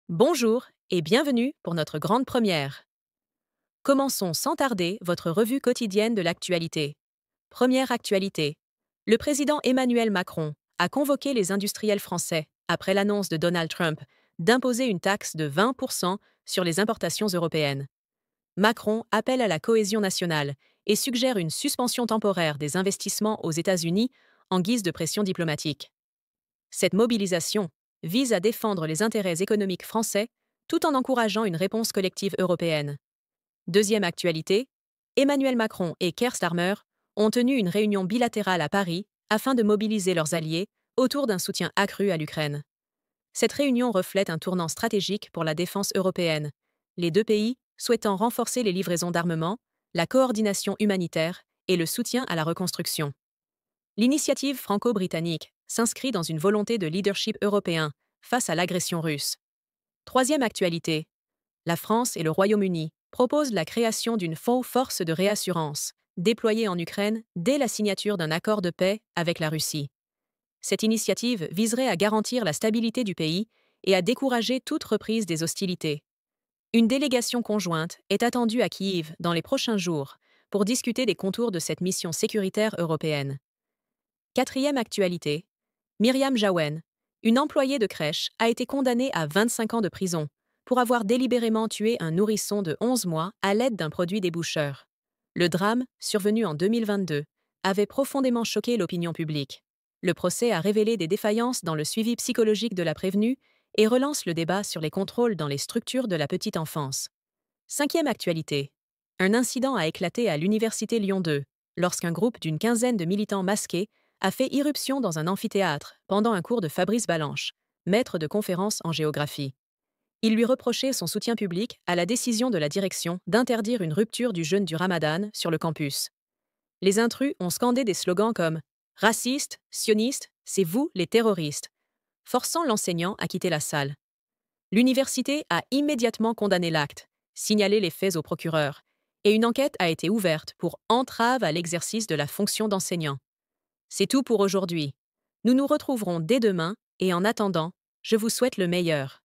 Bonjour et bienvenue pour notre grande première. Commençons sans tarder votre revue quotidienne de l'actualité. Première actualité. Le président Emmanuel Macron a convoqué les industriels français, après l'annonce de Donald Trump, d'imposer une taxe de 20% sur les importations européennes. Macron appelle à la cohésion nationale et suggère une suspension temporaire des investissements aux États-Unis en guise de pression diplomatique. Cette mobilisation vise à défendre les intérêts économiques français tout en encourageant une réponse collective européenne. Deuxième actualité, Emmanuel Macron et Keir Starmer ont tenu une réunion bilatérale à Paris afin de mobiliser leurs alliés autour d'un soutien accru à l'Ukraine. Cette réunion reflète un tournant stratégique pour la défense européenne, les deux pays souhaitant renforcer les livraisons d'armement, la coordination humanitaire et le soutien à la reconstruction. L'initiative franco-britannique s'inscrit dans une volonté de leadership européen face à l'agression russe. Troisième actualité. La France et le Royaume-Uni proposent la création d'une force de réassurance, déployée en Ukraine dès la signature d'un accord de paix avec la Russie. Cette initiative viserait à garantir la stabilité du pays et à décourager toute reprise des hostilités. Une délégation conjointe est attendue à Kiev dans les prochains jours pour discuter des contours de cette mission sécuritaire européenne. Quatrième actualité. Myriam Jawen, une employée de crèche, a été condamnée à 25 ans de prison pour avoir délibérément tué un nourrisson de 11 mois à l'aide d'un produit déboucheur. Le drame, survenu en 2022, avait profondément choqué l'opinion publique. Le procès a révélé des défaillances dans le suivi psychologique de la prévenue et relance le débat sur les contrôles dans les structures de la petite enfance. Cinquième actualité. Un incident a éclaté à l'Université Lyon 2, lorsqu'un groupe d'une quinzaine de militants masqués a fait irruption dans un amphithéâtre pendant un cours de Fabrice Balanche, maître de conférences en géographie. Il lui reprochait son soutien public à la décision de la direction d'interdire une rupture du jeûne du Ramadan sur le campus. Les intrus ont scandé des slogans comme « Racistes, sionistes, c'est vous les terroristes », forçant l'enseignant à quitter la salle. L'université a immédiatement condamné l'acte, signalé les faits au procureur, et une enquête a été ouverte pour entrave à l'exercice de la fonction d'enseignant. C'est tout pour aujourd'hui. Nous nous retrouverons dès demain et en attendant, je vous souhaite le meilleur.